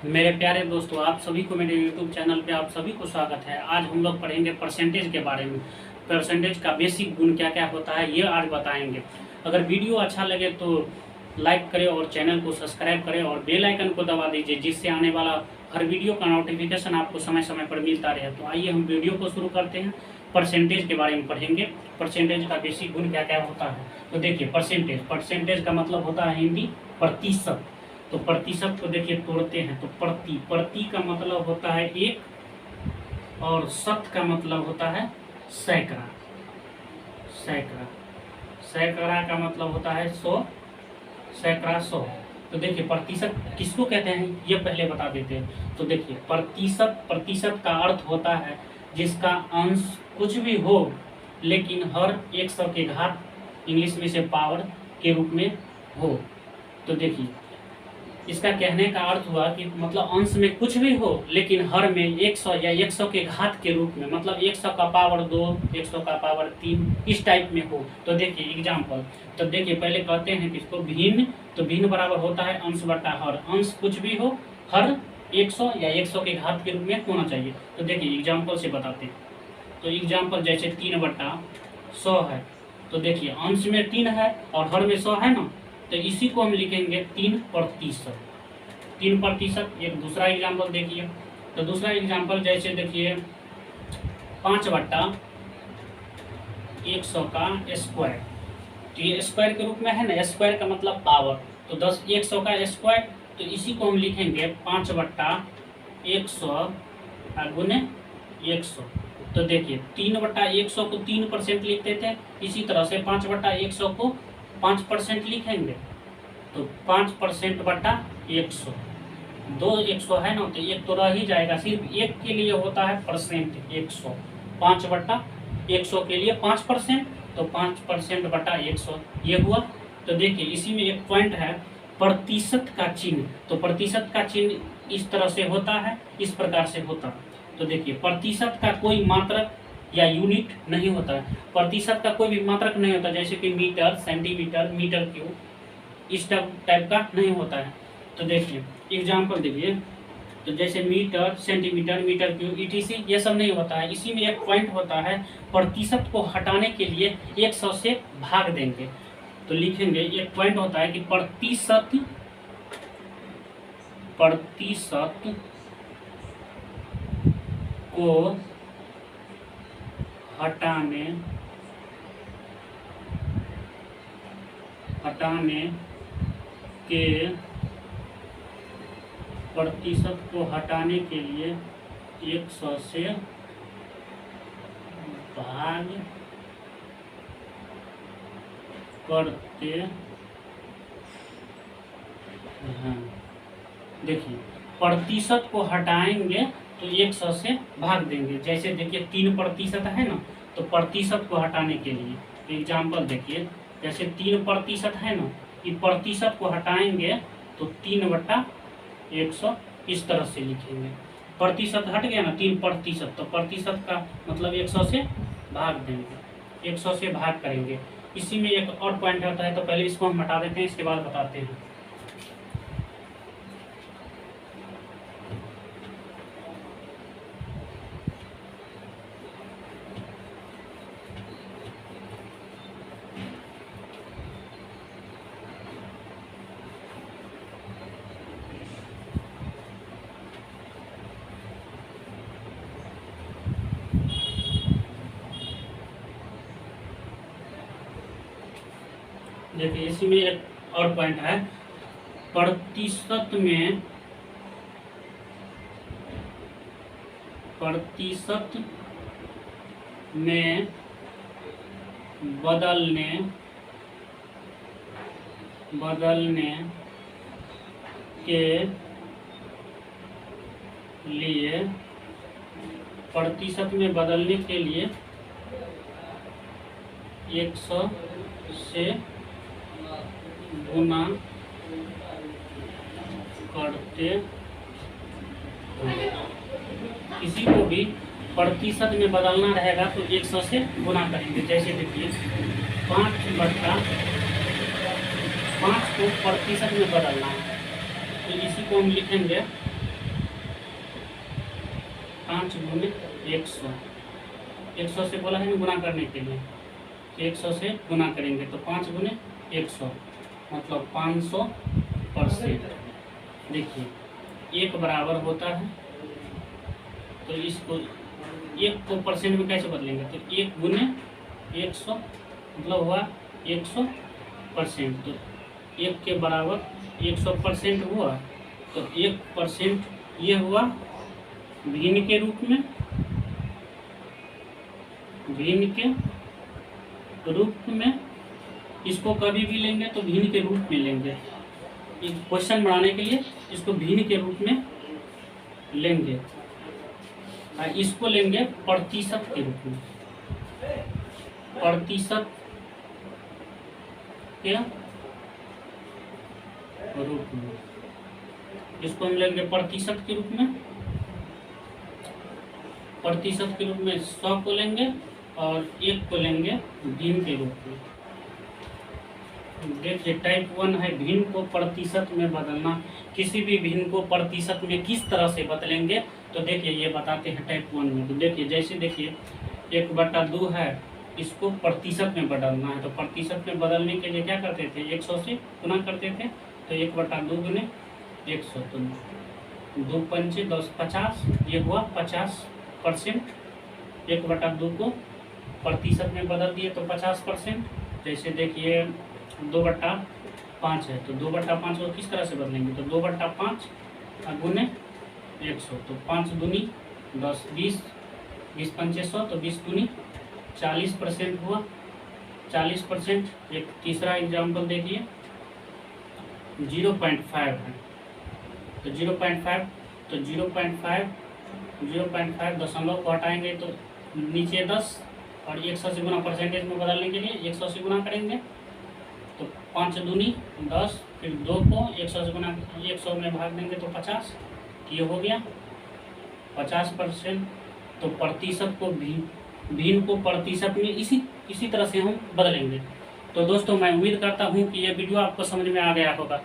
मेरे प्यारे दोस्तों, आप सभी को मेरे YouTube चैनल पे आप सभी को स्वागत है। आज हम लोग पढ़ेंगे परसेंटेज के बारे में। परसेंटेज का बेसिक गुण क्या क्या होता है ये आज बताएंगे। अगर वीडियो अच्छा लगे तो लाइक करें और चैनल को सब्सक्राइब करें और बेल आइकन को दबा दीजिए, जिससे आने वाला हर वीडियो का नोटिफिकेशन आपको समय समय पर मिलता रहे। तो आइए हम वीडियो को शुरू करते हैं। परसेंटेज के बारे में पढ़ेंगे। परसेंटेज का बेसिक गुण क्या क्या होता है। तो देखिए, परसेंटेज का मतलब होता है हिंदी प्रतिशत। तो प्रतिशत को देखिए तोड़ते हैं तो प्रति का मतलब होता है एक, और शत का मतलब होता है सैकड़ा। सैकड़ा का मतलब होता है 100, सैकड़ा 100। तो देखिए प्रतिशत किसको कहते हैं ये पहले बता देते हैं। तो देखिए प्रतिशत का अर्थ होता है जिसका अंश कुछ भी हो लेकिन हर 100 के घात, इंग्लिश में से पावर के रूप में हो। तो देखिए इसका कहने का अर्थ हुआ कि मतलब अंश में कुछ भी हो लेकिन हर में 100 या 100 के घात के रूप में, मतलब 100 का पावर 2, 100 का पावर 3 इस टाइप में हो। तो देखिए एग्जाम्पल, तो देखिए पहले कहते हैं कि इसको भिन्न। तो भिन्न बराबर होता है अंश बटा हर। अंश कुछ भी हो हर 100 या 100 के घात के रूप में होना चाहिए। तो देखिए एग्जाम्पल से बताते हैं। तो एग्जाम्पल जैसे 3/100 है। तो देखिए अंश में 3 है और हर में 100 है ना, तो इसी को हम लिखेंगे 3%। 3%। एक दूसरा एग्जाम्पल देखिए। तो दूसरा एग्जाम्पल जैसे देखिए 5/100 का स्क्वायर। तो ये स्क्वायर के रूप में है ना, स्क्वायर का मतलब पावर। तो 100 का स्क्वायर, तो इसी को हम लिखेंगे 5/100 गुने 100। तो देखिए 3/100 को 3% लिखते थे, इसी तरह से 5/100 को 5% लिखेंगे। तो 5% बटा 100, 2 100 है ना, तो एक तो रह ही जाएगा। सिर्फ एक के लिए होता है परसेंट 100। 5/100 के लिए 5%, तो 5% बटा 100 ये हुआ। तो देखिए इसी में एक पॉइंट है प्रतिशत का चिन्ह। तो प्रतिशत का चिन्ह इस तरह से होता है, इस प्रकार से होता है। तो देखिए प्रतिशत का कोई मात्रक या यूनिट नहीं होता है। प्रतिशत का कोई भी मात्रक नहीं होता, जैसे कि मीटर, सेंटीमीटर, मीटर क्यूब, इस टाइप का नहीं होता है। तो देखिए एग्जाम्पल देखिए, तो जैसे metre, centimetre, metre cube, ETC ये सब नहीं होता है। इसी में एक पॉइंट होता है, प्रतिशत को हटाने के लिए 100 से भाग देंगे। तो लिखेंगे एक पॉइंट होता है कि प्रतिशत को हटाने के प्रतिशत को हटाने के लिए 100 से भाग करते हैं। देखिए प्रतिशत को हटाएंगे तो 100 से भाग देंगे। जैसे देखिए 3% है ना, तो प्रतिशत को हटाने के लिए एग्जाम्पल देखिए, जैसे 3% है ना, ये प्रतिशत को हटाएंगे तो 3/100 इस तरह से लिखेंगे। प्रतिशत हट गया ना 3%, तो प्रतिशत का मतलब 100 से भाग देंगे, 100 से भाग करेंगे। इसी में एक और पॉइंट आता है, तो पहले इसको हम हटा देते हैं, इसके बाद बताते हैं। देखिए इसी में एक और पॉइंट है, प्रतिशत में बदलने के लिए, प्रतिशत में बदलने के लिए 100 से गुना करते हैं। किसी को भी प्रतिशत में बदलना रहेगा तो 100 से गुना करेंगे। जैसे देखिए 5/5 को प्रतिशत में बदलना है, तो इसी को हम लिखेंगे 5 गुने 100, 100 से बोला है ना गुना करने के लिए, तो 100 से गुना करेंगे तो 5 गुने 100 मतलब 500%। देखिए 1 बराबर होता है, तो इसको 1 को परसेंट में कैसे बदलेंगे, तो 1 गुने 100 मतलब हुआ 100%। तो 1 के बराबर 100% हुआ, तो 1% ये हुआ भिन्न के रूप में, भिन्न के रूप में। इसको कभी भी लेंगे तो भिन्न के रूप में लेंगे, क्वेश्चन बनाने के लिए इसको भिन्न के रूप में लेंगे, इसको लेंगे प्रतिशत के रूप में, प्रतिशत के रूप में इसको हम लेंगे प्रतिशत के रूप में, प्रतिशत के रूप में 100 को लेंगे और 1 को लेंगे भिन्न के रूप में। देखिए टाइप 1 है भिन्न को प्रतिशत में बदलना। किसी भी भिन्न को प्रतिशत में किस तरह से बदलेंगे, तो देखिए ये बताते हैं टाइप 1 में। तो देखिए जैसे देखिए 1/2 है, इसको प्रतिशत में बदलना है, तो प्रतिशत में बदलने के लिए क्या करते थे, 100 से गुना करते थे, तो 1/2 गुने 100, तो 2 पंचे 10 50, ये हुआ 50%। 1/2 को प्रतिशत में बदल दिए तो 50%। जैसे देखिए 2/5 है, तो 2/5 को किस तरह से बदलेंगे, तो 2/5 गुने 100, तो 5 दूनी 10, 20 पंचे 100, तो 20 दूनी 40% हुआ, 40%। एक तीसरा एग्जाम्पल देखिए 0.5 है, तो 0.5, तो 0.5 दशमलव को हटाएंगे तो नीचे 10, और 100 से गुना परसेंटेज में बदलने के लिए 100 से गुना करेंगे, तो 5 दूनी 10, फिर 2 को 100 से गुना 100 में भाग देंगे तो 50, ये हो गया 50%। तो प्रतिशत को भिन्न को प्रतिशत में इसी तरह से हम बदलेंगे। तो दोस्तों मैं उम्मीद करता हूँ कि ये वीडियो आपको समझ में आ गया होगा।